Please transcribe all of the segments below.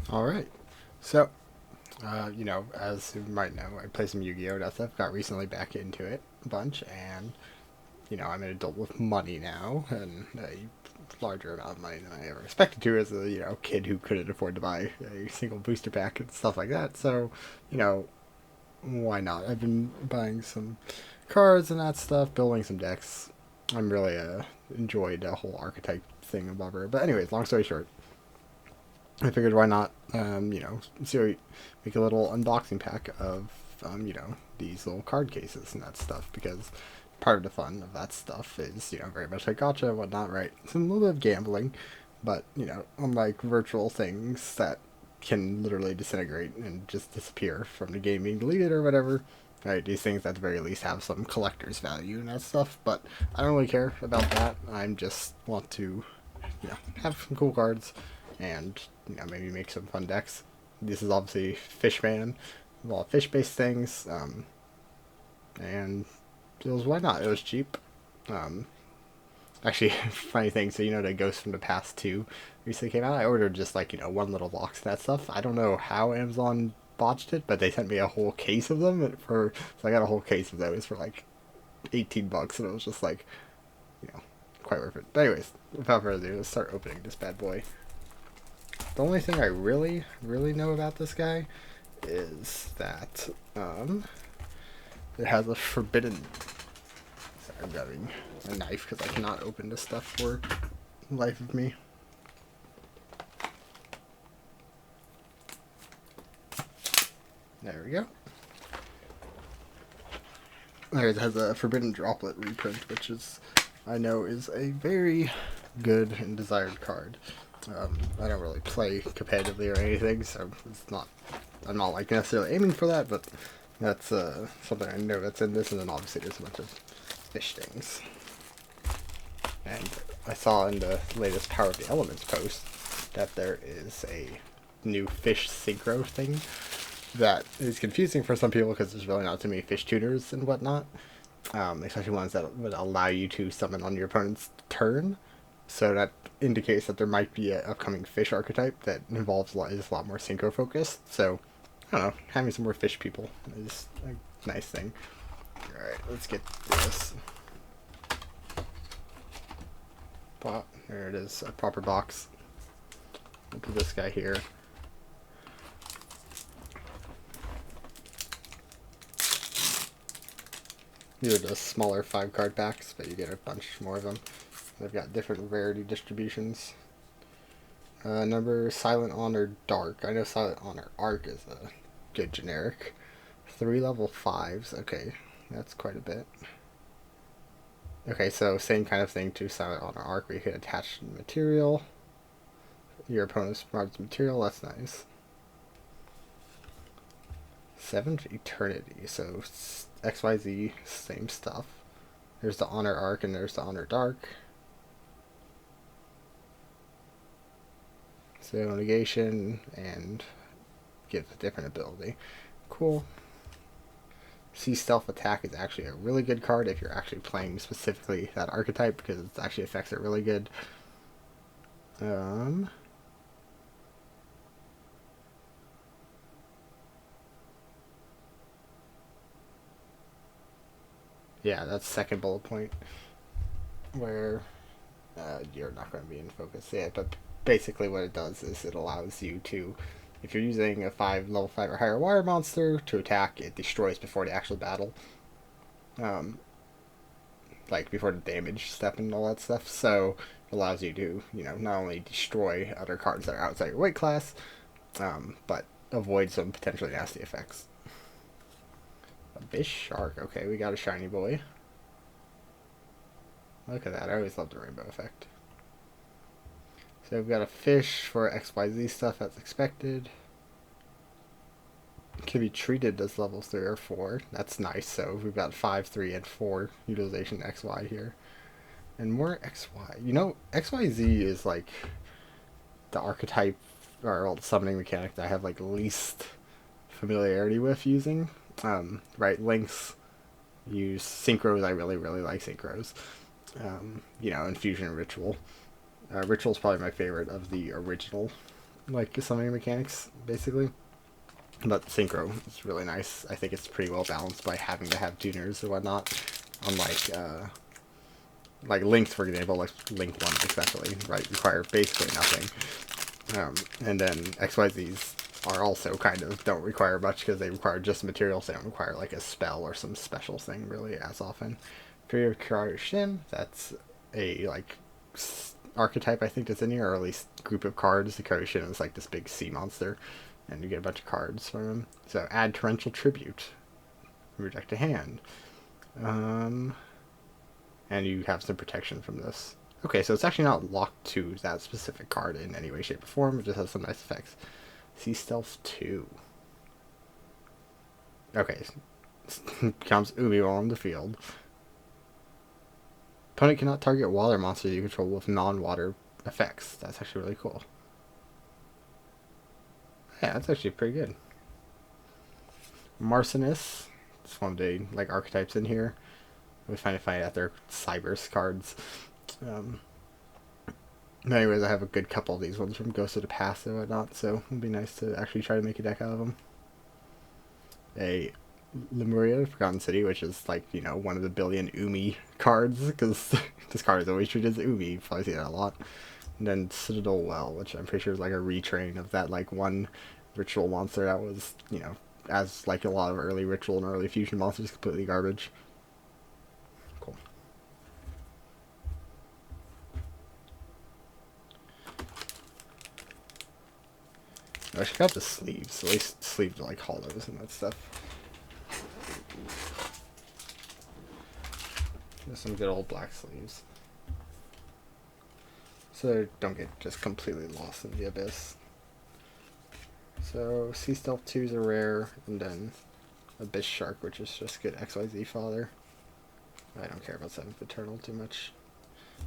Alright, so, as you might know, I play some Yu-Gi-Oh! And stuff, got recently back into it a bunch, and, I'm an adult with money now, and a larger amount of money than I ever expected to as a, kid who couldn't afford to buy a single booster pack and stuff like that, so, you know, why not? I've been buying some cards and that stuff, building some decks. I'm really, enjoyed the whole archetype thing above her, but anyways, long story short, I figured why not, see, make a little unboxing pack of, these little card cases and that stuff because part of the fun of that stuff is, very much like gotcha and whatnot, right? It's a little bit of gambling, but, unlike virtual things that can literally disintegrate and just disappear from the game being deleted or whatever, right? These things at the very least have some collector's value and that stuff, but I don't really care about that. I just want to, have some cool cards and maybe make some fun decks. This is obviously Fishman, a lot of fish-based things, and Duels. Why not? It was cheap. Um, Actually, funny thing. So the Ghost from the Past 2 recently came out. I ordered just like one little box of that stuff. I don't know how Amazon botched it, but they sent me a whole case of them so I got a whole case of those for like $18, and it was just like you know quite worth it. But anyways, without further ado, let's start opening this bad boy. The only thing I really know about this guy is that it has a forbidden. Sorry, I'm grabbing a knife because I cannot open this stuff for the life of me. There we go. There, it has a forbidden droplet reprint, which I know is a very good and desired card. I don't really play competitively or anything, so I'm not like necessarily aiming for that, but that's something I know that's in this, and then obviously there's a bunch of fish things. And I saw in the latest Power of the Elements post that there is a new fish synchro thing that is confusing for some people because there's really not too many fish tuners and whatnot, especially ones that would allow you to summon on your opponent's turn. So that indicates that there might be an upcoming fish archetype that involves is a lot more synchro focused. So, I don't know, having some more fish people is a nice thing. Alright, let's get this. There it is, a proper box. We'll put this guy here. These are the smaller 5-card packs, but you get a bunch more of them. They've got different rarity distributions. Number Silent Honor Dark. I know Silent Honor Arc is a good generic. 3 level 5s. Okay, that's quite a bit. Okay, so same kind of thing to Silent Honor Arc, where you can attach material. Your opponent's provides material. That's nice. 7th Eternity. So XYZ, same stuff. There's the Honor Arc and there's the Honor Dark. So negation and give a different ability. Cool. See, Stealth Attack is actually a really good card if you're actually playing specifically that archetype because it actually affects it really good. Yeah, that's second bullet point where you're not going to be in focus yet, but basically what it does is it allows you to, if you're using a level 5 or higher water monster to attack, it destroys before the actual battle. Like before the damage step and all that stuff. So it allows you to, not only destroy other cards that are outside your weight class, but avoid some potentially nasty effects. Abyss Shark. Okay, we got a shiny boy. Look at that. I always love the rainbow effect. So we've got a fish for XYZ stuff as expected. Can be treated as level 3 or 4. That's nice. So we've got 5, 3, and 4 utilization XY here. And more XY. XYZ is like the archetype or the summoning mechanic that I have like least familiarity with using. Right, Links use synchros. I really like synchros. Infusion and Ritual. Ritual's probably my favorite of the original like summoning mechanics, basically. But synchro is really nice. I think it's pretty well balanced by having to have tuners or whatnot. Unlike like Links, for example, like Link 1 especially, right, require basically nothing. And then XYZs are also kind of don't require much because they require just materials. They don't require like a spell or some special thing really as often. For your Shin, that's a like archetype I think that's in here, or at least group of cards. The Karishin is like this big sea monster, and you get a bunch of cards from him. So add Torrential Tribute, reject a hand, and you have some protection from this. Okay, so it's actually not locked to that specific card in any way, shape, or form. It just has some nice effects. Sea Stealth 2. Okay, becomes Umi while on the field. Opponent cannot target water monsters you control with non-water effects. That's actually really cool. Yeah, that's actually pretty good. Marcinus. It's one of the like archetypes in here. We find out their Cybers cards. Anyways, I have a good couple of these ones from Ghost of the Past and whatnot, so it'd be nice to actually try to make a deck out of them. A Lemuria, Forgotten City, which is like, you know, one of the billion Umi cards, because this card is always treated as Umi. You probably see that a lot. And then Citadel Well, which I'm pretty sure is like a retrain of that like one ritual monster that was, you know, as like a lot of early ritual and early fusion monsters, completely garbage. Cool. I should got the sleeves. At least sleeves are like hollows and that stuff. There's some good old black sleeves. So they don't get just completely lost in the abyss. So Sea Stealth 2 is a rare, and then Abyss Shark, which is just good XYZ fodder. I don't care about 7th Eternal too much.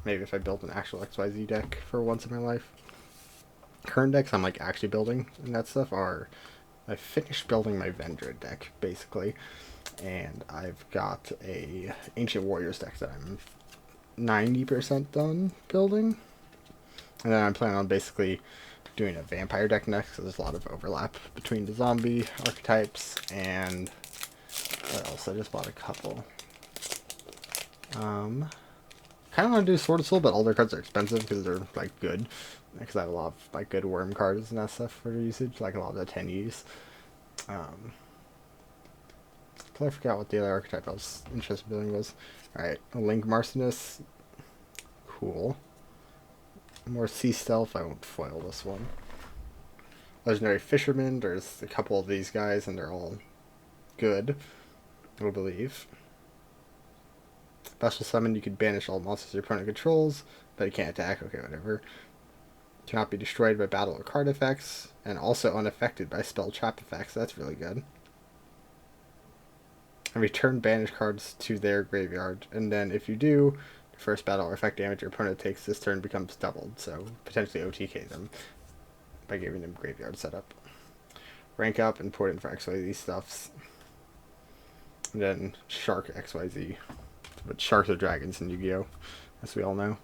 Maybe if I build an actual XYZ deck for once in my life. Current decks I'm like actually building and that stuff are, I finished building my Vendred deck basically, and I've got a Ancient Warriors deck that I'm 90% done building, and then I'm planning on basically doing a vampire deck next because there's a lot of overlap between the zombie archetypes. And what else? I just bought a couple. Kind of want to do Sword of Soul, but all their cards are expensive because they're like good. Because I have a lot of like good worm cards and that stuff for usage, like a lot of the 10Es. I forgot what the other archetype I was interested in building was. Alright, a Link Marcinus. Cool. More Sea Stealth. I won't foil this one. Legendary Fisherman. There's a couple of these guys, and they're all good, I believe. Special Summon. You can banish all monsters your opponent controls, but you can't attack. Okay, whatever. Cannot be destroyed by battle or card effects, and also unaffected by spell trap effects. That's really good. And return banished cards to their graveyard, and then if you do, the first battle or effect damage your opponent takes this turn becomes doubled, so potentially OTK them by giving them graveyard setup. Rank up, important for XYZ stuffs. And then Shark XYZ. But sharks are dragons in Yu-Gi-Oh!, as we all know.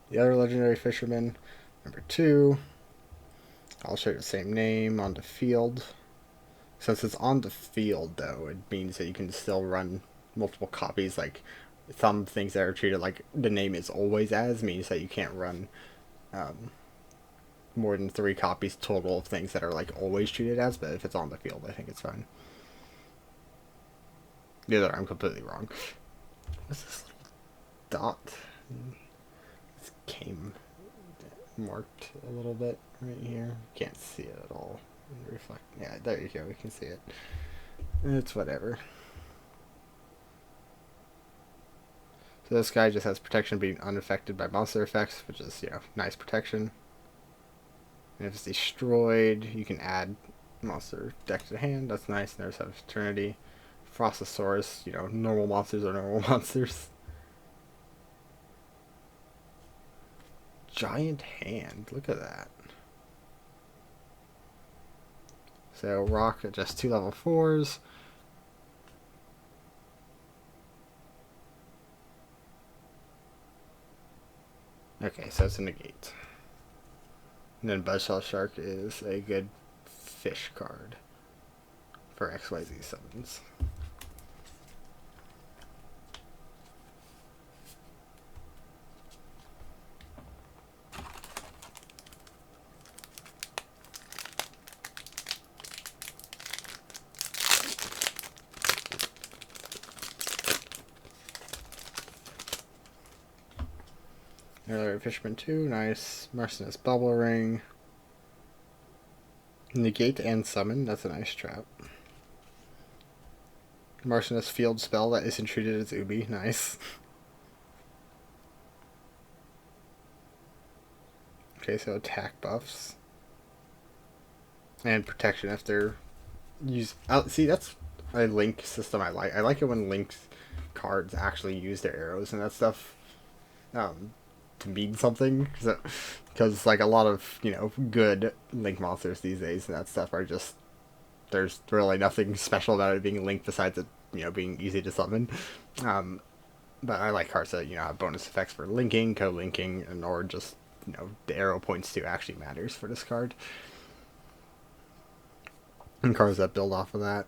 The other legendary fisherman, number 2. I'll show you the same name on the field. Since it's on the field, though, it means that you can still run multiple copies. Like, some things that are treated like the name is always as means that you can't run more than 3 copies total of things that are like always treated as, but if it's on the field, I think it's fine. The other, I'm completely wrong. What's this little dot? This came marked a little bit right here. Can't see it at all. Reflect. Yeah, there you go. We can see it. It's whatever. So this guy just has protection being unaffected by monster effects, which is, you know, nice protection. And if it's destroyed, you can add monster deck to the hand. That's nice. There's have Eternity. Frostosaurus, you know, normal monsters are normal monsters. Giant hand. Look at that. So rock at just 2 level 4s. Okay, so it's a negate. And then Buzzsaw Shark is a good fish card for XYZ summons. Another Fisherman 2, nice. Marcinus Bubble Ring. Negate and summon, that's a nice trap. Marcinus Field Spell that isn't treated as Ubi, nice. Okay, so attack buffs. And protection if they're used. See, that's a link system I like. I like it when linked cards actually use their arrows and that stuff. To mean something, because like a lot of good link monsters these days and that stuff are just, there's really nothing special about it being linked besides it being easy to summon. But I like cards that have bonus effects for linking, co-linking, and or just the arrow points to actually matters for this card, and cards that build off of that.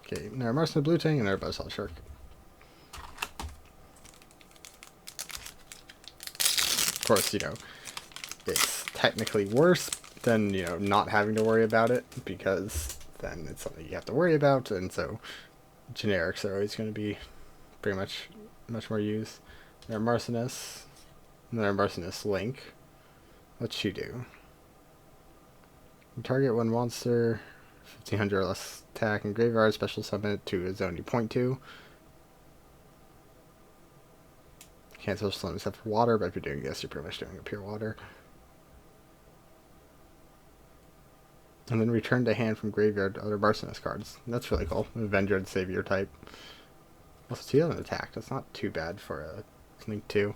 Okay, now Marcinus Blue Tang and our Buzzsaw Shark. Of course, it's technically worse than, not having to worry about it, because then it's something you have to worry about, and so generics are always going to be pretty much more used. There's Marcinus, and then Marcinus Link. What's she do? You target one monster, 1500 or less attack, and graveyard, special summon it to a zone you point to. Can't special summon except for water, but if you're doing this, you're pretty much doing a pure water. And then return to hand from graveyard other Marcinus cards. That's really cool. Avenger and Savior type. Also, 2 and attack. That's not too bad for a Link 2.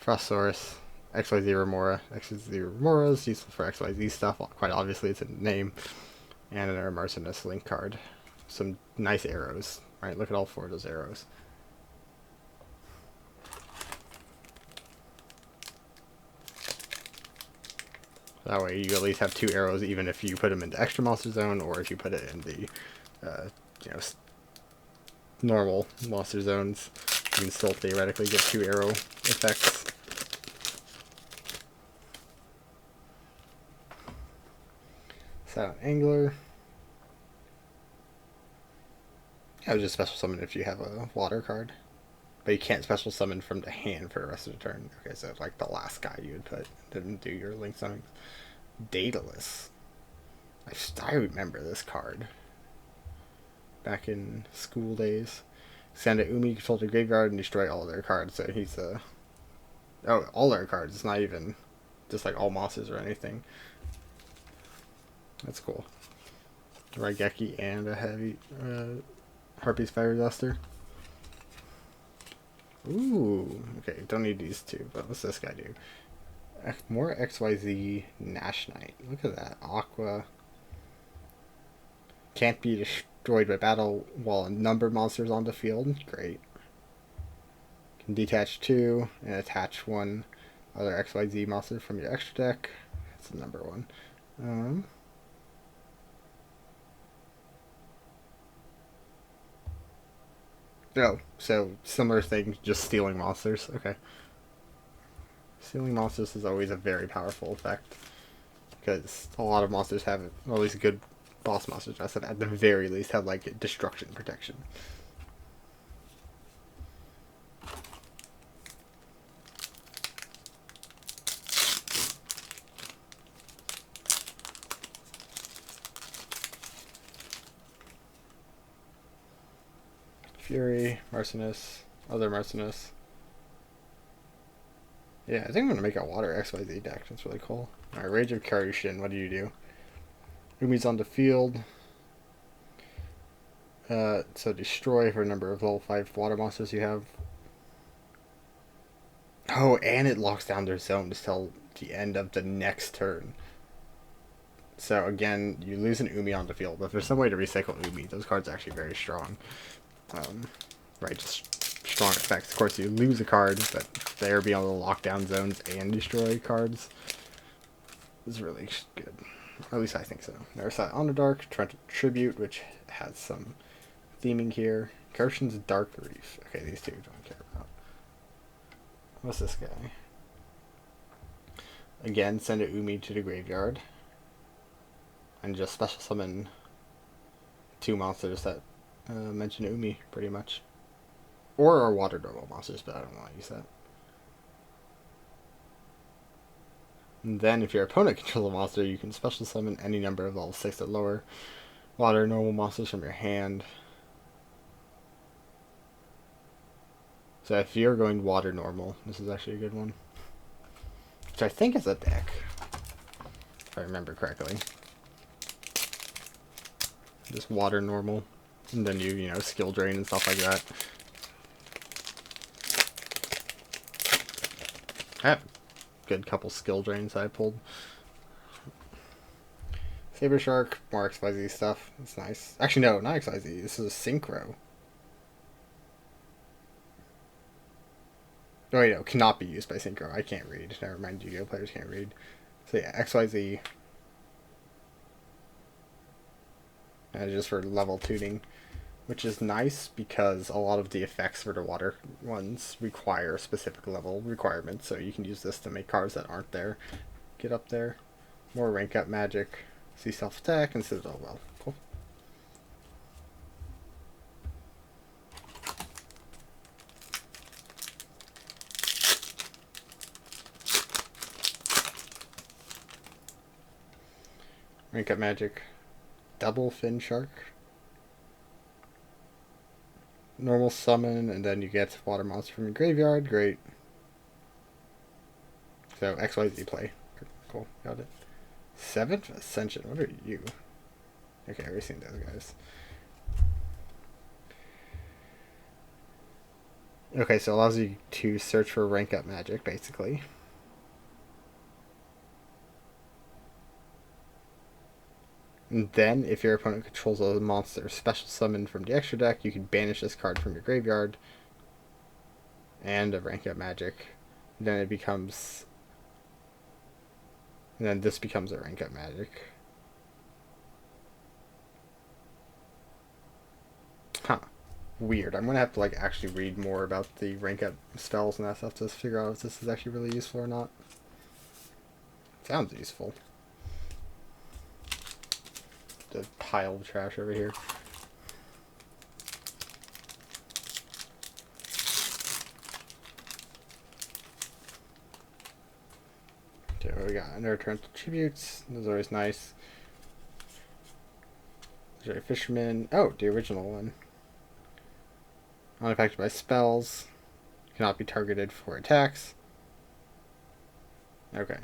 Frostsaurus, Xyz Remora. Xyz Remora is useful for XYZ stuff. Quite obviously, it's in the name. And another Marcinus Link card. Some nice arrows. Right, look at all 4 of those arrows. That way you at least have 2 arrows, even if you put them into extra monster zone, or if you put it in the, normal monster zones, you can still theoretically get 2 arrow effects. So, Angler. I would just special summon if you have a water card. But you can't special summon from the hand for the rest of the turn. Okay, so like the last guy you would put didn't do your link summons. Daedalus. I remember this card. Back in school days. Send a Umi, control the graveyard, and destroy all their cards. So he's all their cards. It's not even just like all monsters or anything. That's cool. Raigeki and a heavy Harpy's Fire Duster. Ooh, okay, don't need these 2, but what's this guy do? More XYZ Nash Knight. Look at that. Aqua. Can't be destroyed by battle while a numbered monsters on the field. Great. Can detach 2 and attach 1 other XYZ monster from your extra deck. That's the number 1. Oh, so similar thing, just stealing monsters. Okay. Stealing monsters is always a very powerful effect, because a lot of monsters have, or at least good boss monsters have, at the very least, have like destruction protection. Fury, Marcinus, other Marcinus. Yeah, I think I'm going to make a water XYZ deck. That's really cool. Alright, Rage of Karushin, what do you do? Umi's on the field. So destroy for a number of level 5 water monsters you have. Oh, and it locks down their zones till the end of the next turn. So again, you lose an Umi on the field, but if there's some way to recycle Umi, those cards are actually very strong. Right, just strong effects. Of course, you lose a card, but there, being able to lock down zones and destroy cards is really good. At least I think so. There's that Underdark, Tribute, which has some theming here. Carson's Dark Reef. Okay, these two don't care about. What's this guy? Again, send a Umi to the graveyard. And just special summon 2 monsters that mention Umi, pretty much. Or our water normal monsters, but I don't want to use that. And then, if your opponent controls a monster, you can special summon any number of level 6 or lower water normal monsters from your hand. So if you're going water normal, this is actually a good one. Which I think is a deck, if I remember correctly. Just water normal. And then you know, skill drain and stuff like that. I have a good couple skill drains I pulled. Saber Shark, more XYZ stuff. That's nice. Actually, no, not XYZ. This is a Synchro. Oh, wait, no, cannot be used by Synchro. I can't read. Never mind, Yu-Gi-Oh! Players can't read. So yeah, XYZ. Just for level tuning, which is nice because a lot of the effects for the water ones require specific level requirements, so you can use this to make cards that aren't there get up there. More rank up magic. See self-attack and Citadel. Well, cool. Rank up magic. Double fin shark. Normal summon, and then you get water monster from your graveyard. Great. So XYZ play. Cool, got it. 7th Ascension. What are you? Okay, I've already seen those guys. Okay, so it allows you to search for rank up magic, basically. And then, if your opponent controls a monster special summoned from the extra deck, you can banish this card from your graveyard. And a rank up magic. Then it becomes... And then this becomes a rank up magic. Huh. Weird. I'm gonna have to actually read more about the rank up spells and that stuff to figure out if this is actually really useful or not. Sounds useful. The pile of trash over here. Okay, what we got? Untitled Tributes. Those are always nice. There's a Fisherman. Oh, the original one. Unaffected by spells. Cannot be targeted for attacks. Okay.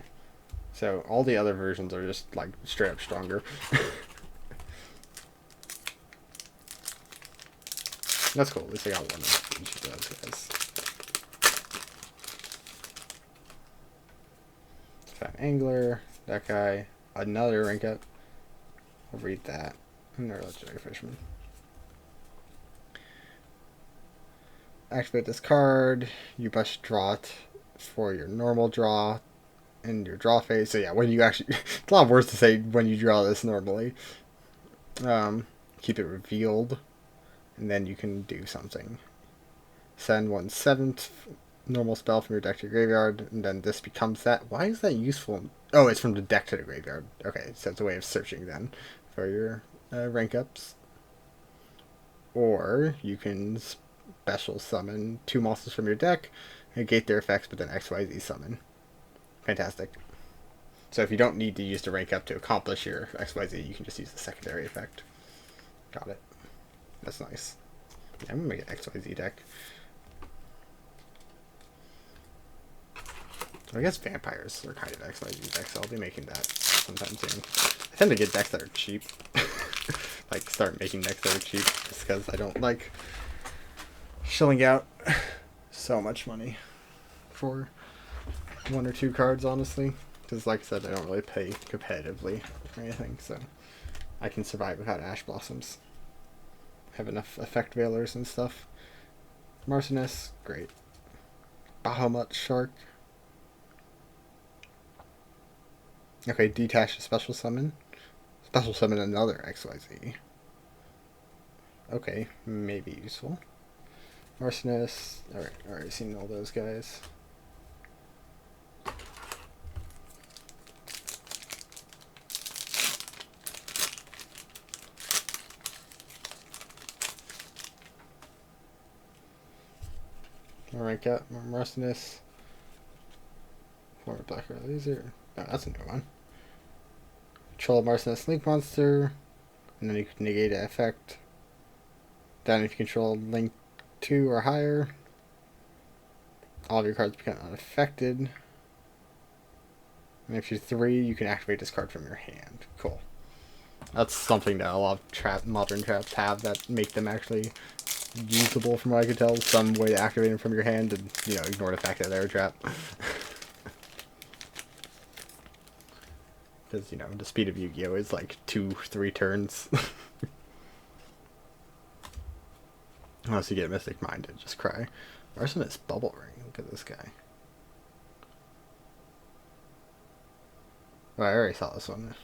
So, all the other versions are just, straight up stronger. That's cool. At least I got one of each of those guys. Fat Angler. That guy. Another rank up. I'll read that. Another legendary Fisherman. Activate this card. You must draw it for your normal draw in your draw phase. So yeah, when you actually... it's a lot of words to say when you draw this normally. Keep it revealed. And then you can do something. Send 1/7 normal spell from your deck to your graveyard, and then this becomes that. Why is that useful? Oh, it's from the deck to the graveyard. Okay, so it's a way of searching then for your rank ups. Or you can special summon 2 monsters from your deck, negate their effects, but then XYZ summon. Fantastic. So if you don't need to use the rank up to accomplish your XYZ, you can just use the secondary effect. Got it. That's nice. Yeah, I'm gonna make an XYZ deck. So I guess vampires are kind of XYZ decks, so I'll be making that sometime soon. I tend to get decks that are cheap. Start making decks that are cheap, just because I don't like shelling out so much money for 1 or 2 cards, honestly. Because like I said, I don't really pay competitively or anything, so I can survive without Ash Blossoms. Have enough effect veilers and stuff. Marcinus, great. Bahamut Shark. Okay, detach a special summon. Special summon another XYZ. Okay, maybe useful. Arsonist. Alright, seen all those guys. Alright, got Arsonist. Former Black Laser. Oh, that's a new one. Control Arsonist Link Monster. And then you can negate an effect. Then if you control Link 2 or higher, all of your cards become unaffected. And if you're 3, you can activate this card from your hand. Cool. That's something that a lot of modern traps have that make them actually usable from what I could tell. Some way to activate them from your hand and, you know, ignore the fact that they're a trap. Because, you know, the speed of Yu-Gi-Oh! Is like 2-3 turns. Unless you get Mystic Minded, just cry. Arsonist Bubble Ring. Look at this guy. Oh, I already saw this one.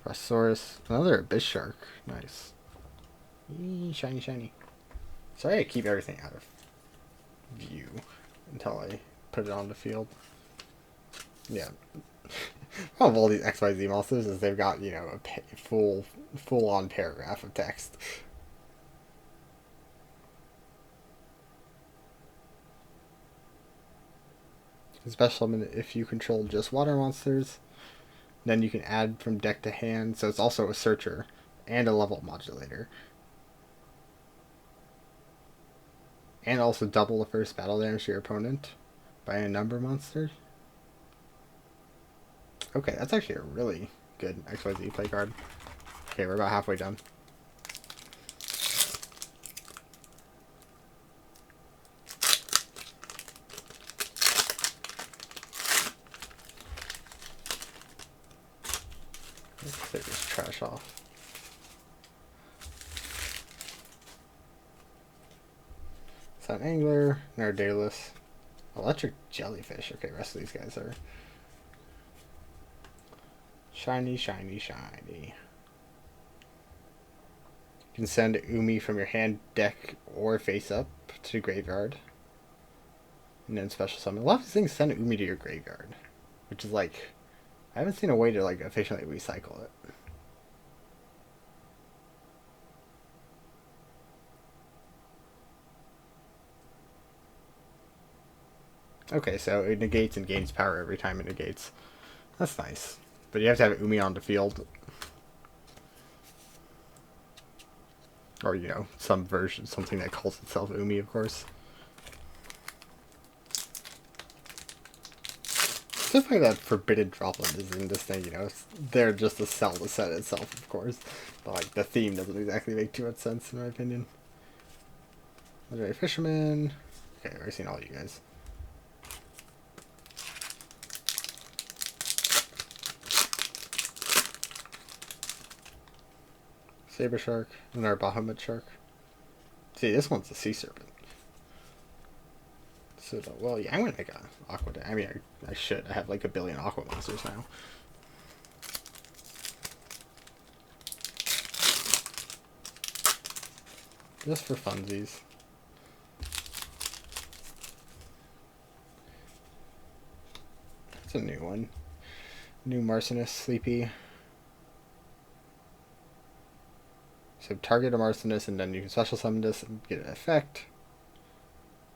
Brachiosaurus. Another Abyss Shark. Nice. Eee, shiny, shiny. Sorry I keep everything out of view until I put it on the field. Yeah. One of all these XYZ monsters is they've got, you know, a full-on paragraph of text. Special summon if you control just water monsters. Then you can add from deck to hand, so it's also a searcher and a level modulator. And also double the first battle damage to your opponent by a number monster. Okay, that's actually a really good XYZ play card. Okay, we're about halfway done. Let's take this trash off. Sun Angler, Nardalus, Electric Jellyfish. Okay, the rest of these guys are shiny, shiny, shiny. You can send Umi from your hand, deck, or face up to the graveyard. And then special summon. A lot of these things send Umi to your graveyard. Which is like, I haven't seen a way to like efficiently recycle it. Okay, so it negates and gains power every time it negates. That's nice. But you have to have Umi on the field. Or, you know, some version, something that calls itself Umi, of course. Just like that forbidden droplet is in this thing, you know. They're just a sell the set itself, of course. But, like, the theme doesn't exactly make too much sense, in my opinion. Legendary Fisherman. Okay, I've already seen all you guys. Saber Shark. Another Bahamut Shark. See, this one's a Sea Serpent. So, well, yeah, I'm gonna make a Aqua deck. I mean, I should. I have like a billion Aqua monsters now. Just for funsies. It's a new one. New Marcinus Sleepy. So target a Marcinus and then you can special summon this and get an effect.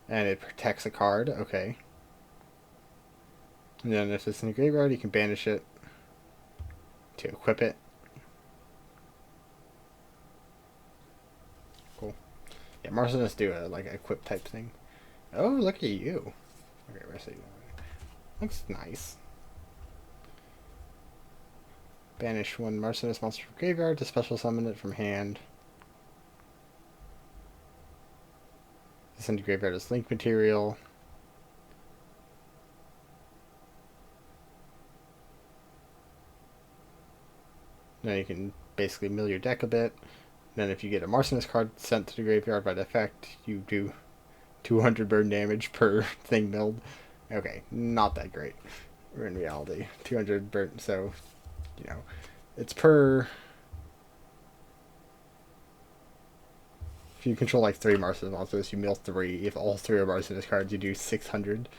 And it protects a card, okay. And then if it's in the graveyard, you can banish it to equip it. Cool. Yeah, Marcinus do a like equip type thing. Oh, look at you. Okay, where's it? Looks nice. Banish one Marcinus monster from graveyard to special summon it from hand. Send to graveyard as link material. Then you can basically mill your deck a bit. Then if you get a Marcinus card sent to the graveyard by the effect, you do 200 burn damage per thing milled. Okay, not that great in reality. 200 burn, so, you know, it's per... If you control like 3 Marcellus monsters, you mill 3. If all 3 are Marcellus cards, you do 600.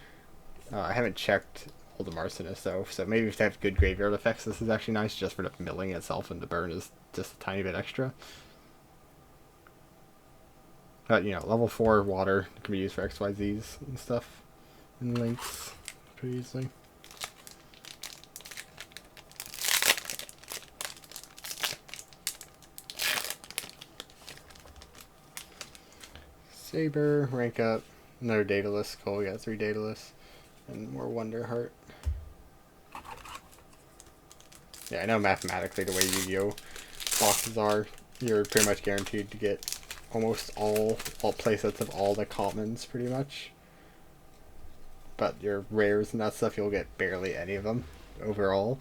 I haven't checked all the Marcellus though, so maybe if they have good graveyard effects, this is actually nice just for the milling itself, and the burn is just a tiny bit extra. But, you know, level 4 water can be used for XYZs and stuff, and links pretty easily. Saber, rank up, another Daedalus. Cool, we got 3 Daedalus, and more Wonder Heart. Yeah, I know mathematically the way Yu-Gi-Oh! Boxes are, you're pretty much guaranteed to get almost all playsets of all the commons, pretty much. But your rares and that stuff, you'll get barely any of them overall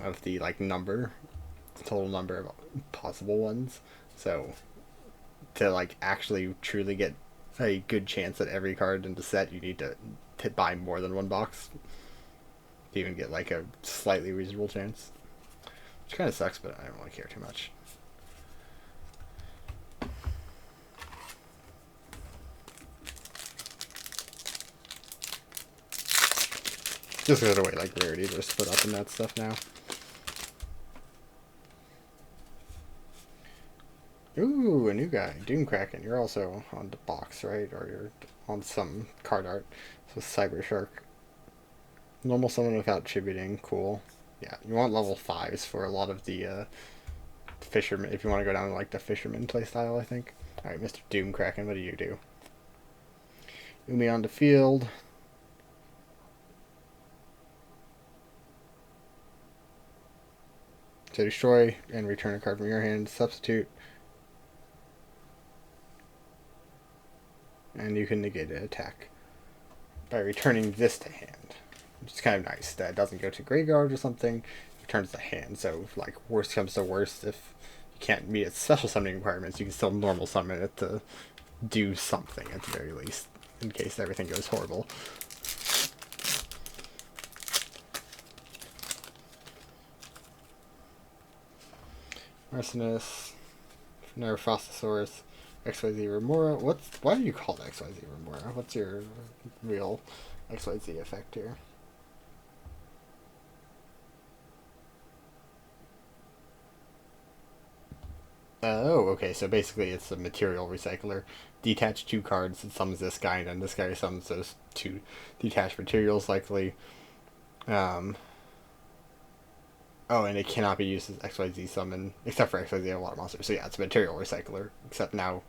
of the like total number of possible ones. So to like actually truly get a good chance at every card in the set, you need to buy more than 1 box to even get like a slightly reasonable chance. Which kind of sucks, but I don't really care too much. Just because of the way like rarities are split up in that stuff now. Ooh, a new guy, Doomkraken. You're also on the box, right? Or you're on some card art. So Cyber Shark. Normal summon without tributing, cool. Yeah, you want level 5s for a lot of the Fisherman, if you want to go down to like the Fisherman playstyle, I think. Alright, Mr. Doomkraken, what do you do? Umi on the field. So destroy and return a card from your hand, substitute. And you can negate an attack by returning this to hand. Which is kind of nice. That doesn't go to graveyard or something. It returns to hand. So if like worst comes to worst, if you can't meet its special summoning requirements, you can still normal summon it to do something at the very least, in case everything goes horrible. Arsonist, Nerfrostosaurus, Xyz Remora. Why do you call it Xyz Remora? What's your real XYZ effect here? Oh, okay, so basically it's a material recycler. Detach 2 cards, it summons this guy, and then this guy summons those 2 detached materials, likely. Oh, and it cannot be used as XYZ summon, except for XYZ and a lot of monsters. So yeah, it's a material recycler, except now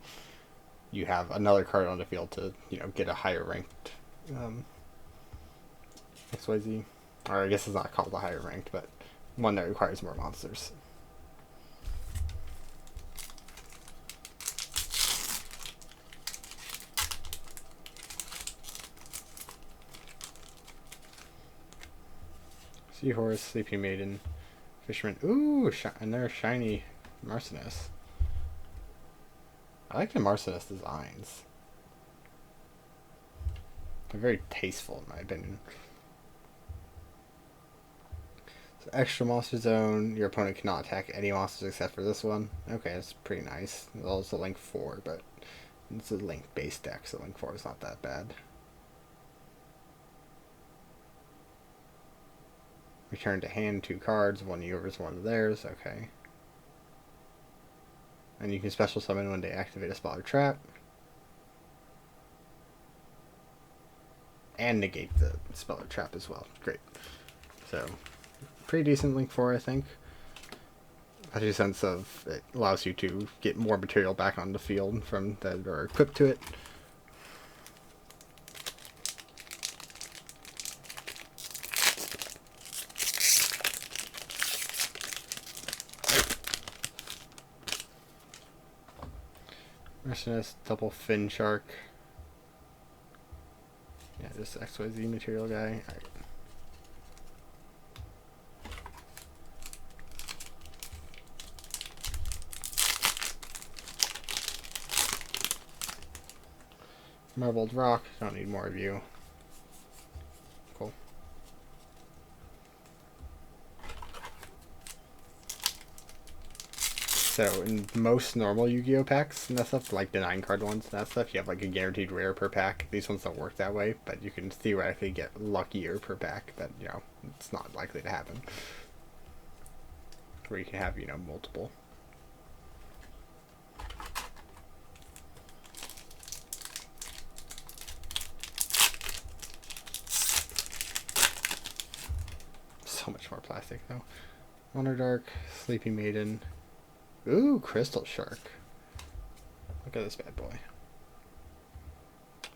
you have another card on the field to, you know, get a higher ranked XYZ. Or I guess it's not called a higher ranked, but one that requires more monsters. Seahorse, Sleeping Maiden, Fisherman. Ooh, and they're shiny Marcellus. I like the Marcellus designs. They're very tasteful, in my opinion. So extra monster zone. Your opponent cannot attack any monsters except for this one. Okay, that's pretty nice. It's also Link 4, but it's a Link-based deck, so Link 4 is not that bad. Return to hand 2 cards, one yours, one of theirs. Okay. And you can special summon when they activate a spell or trap. And negate the spell or trap as well. Great. So, pretty decent Link 4, I think. Has a sense of it allows you to get more material back on the field from that are equipped to it. Arsonist, double fin shark. Yeah, just XYZ material guy. Alright. Marbled rock. Don't need more of you. Cool. So in most normal Yu-Gi-Oh packs and that stuff, like the 9-card ones and that stuff, you have like a guaranteed rare per pack. These ones don't work that way, but you can theoretically get luckier per pack. That, you know, it's not likely to happen. Where you can have, you know, multiple. So much more plastic though. Underdark, Sleeping Maiden. Ooh, Crystal Shark. Look at this bad boy.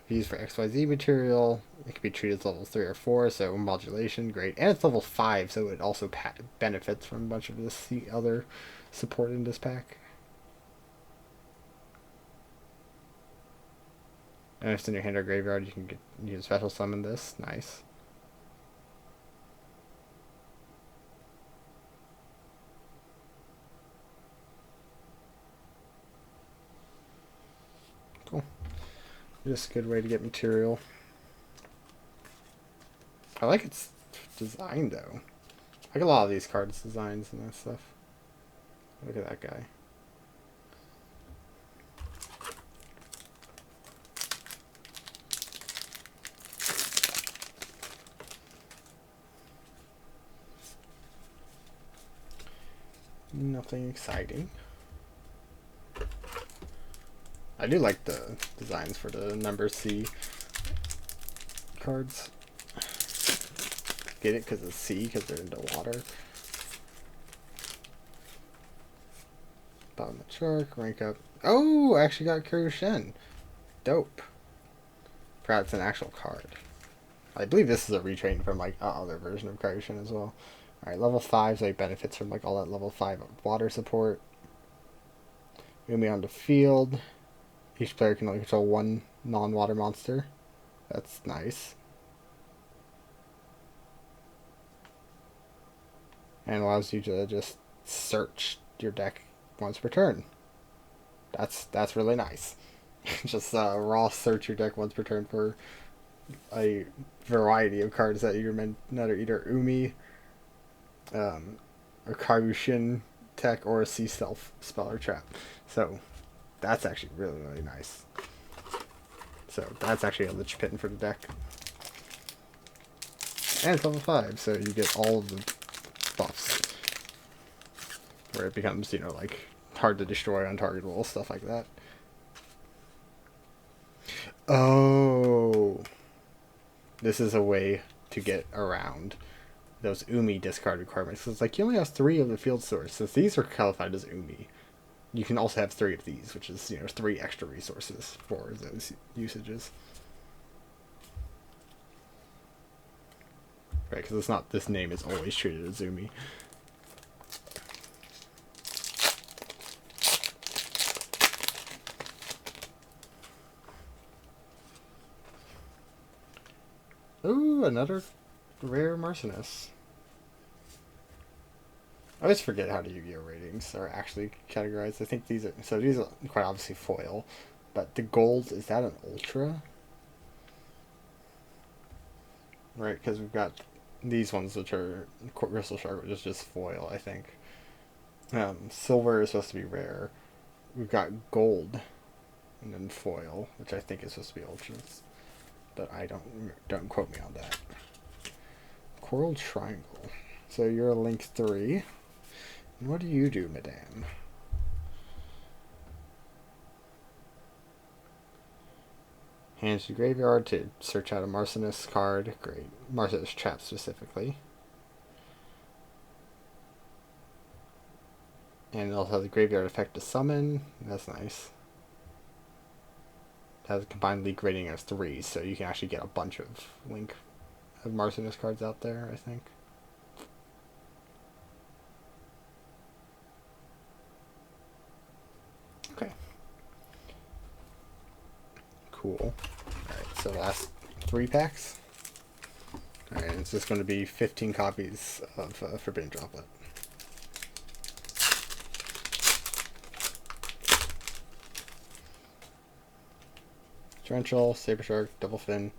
Used for XYZ material. It can be treated as level 3 or 4, so modulation, great. And it's level 5, so it also benefits from a bunch of this other support in this pack. And if it's in your hand or graveyard, you can special summon this. Nice. Cool. Just a good way to get material. I like its design though. I like a lot of these cards' designs and that stuff. Look at that guy. Nothing exciting. I do like the designs for the number C cards. Get it because it's C, because they're into water. Bottom of Shark, rank up. Oh, I actually got Kyushin. Dope. Forgot it's an actual card. I believe this is a retrain from like other version of Kyushin as well. Alright, level 5, so he benefits from like all that level 5 water support. Umi on the field. Each player can only control one non-water monster. That's nice. And allows you to just search your deck once per turn. That's really nice. Just raw search your deck once per turn for a variety of cards that you're meant that are either Umi, or Kyushin tech, or a Sea Stealth spell or trap. So that's actually really, really nice. So that's actually a lich pin for the deck. And it's level 5, so you get all of the buffs. Where it becomes, you know, like hard to destroy, untargetable, stuff like that. Oh. This is a way to get around those Umi discard requirements. So it's like you only have 3 of the field source. Since these are qualified as Umi, you can also have 3 of these, which is, you know, 3 extra resources for those usages. Right, because it's not, this name is always treated as Umi. Ooh, another rare Marcinus. I always forget how the Yu-Gi-Oh ratings are actually categorized. I think these are quite obviously foil, but the gold, is that an ultra? Right, because we've got these ones which are Crystal Shark, which is just foil, I think. Silver is supposed to be rare. We've got gold, and then foil, which I think is supposed to be ultras, but I don't quote me on that. Coral Triangle. So you're a Link 3. And what do you do, madame? Hands to the graveyard to search out a Marcinus card. Great. Marcinus trap specifically. And it also has a graveyard effect to summon. That's nice. It has a combined Leak rating of 3, so you can actually get a bunch of Link of Marcinus cards out there, I think. Okay. Cool. Alright, so last 3 packs. Alright, it's just going to be 15 copies of Forbidden Droplet. Torrential, Saber Shark, Double Fin,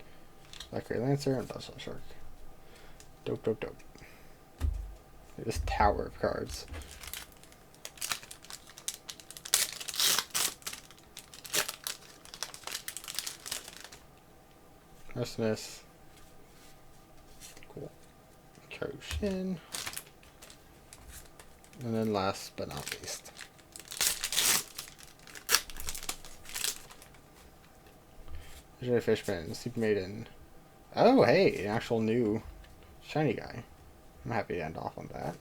Black Gray Lancer, and Buzzsaw Shark. Dope, dope, dope. This tower of cards. Arsonist. Cool. Koshin. And then last but not least. Fisherman, Sleep Maiden. Oh, hey, an actual new shiny guy. I'm happy to end off on that.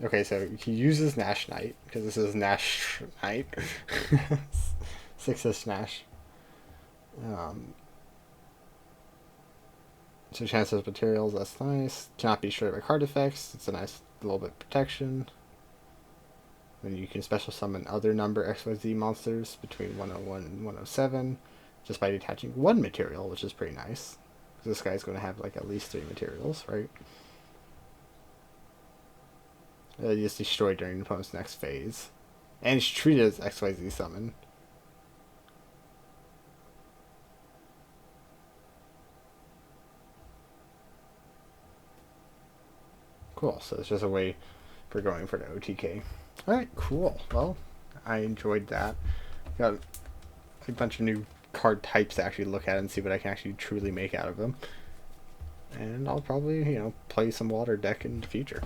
Okay, so he uses Nash Knight, because this is Nash Knight. 6-ish Nash. So chances materials, that's nice. Cannot be destroyed by card effects. It's a nice little bit of protection. Then you can special summon other number XYZ monsters between 101 and 107 just by detaching one material, which is pretty nice. This guy's going to have like at least 3 materials, right? He is destroyed during the opponent's next phase. And it's treated as XYZ summon. Cool, so it's just a way for going for the OTK. Alright, cool. Well, I enjoyed that. Got a bunch of new card types to actually look at and see what I can actually truly make out of them. And I'll probably, play some water deck in the future.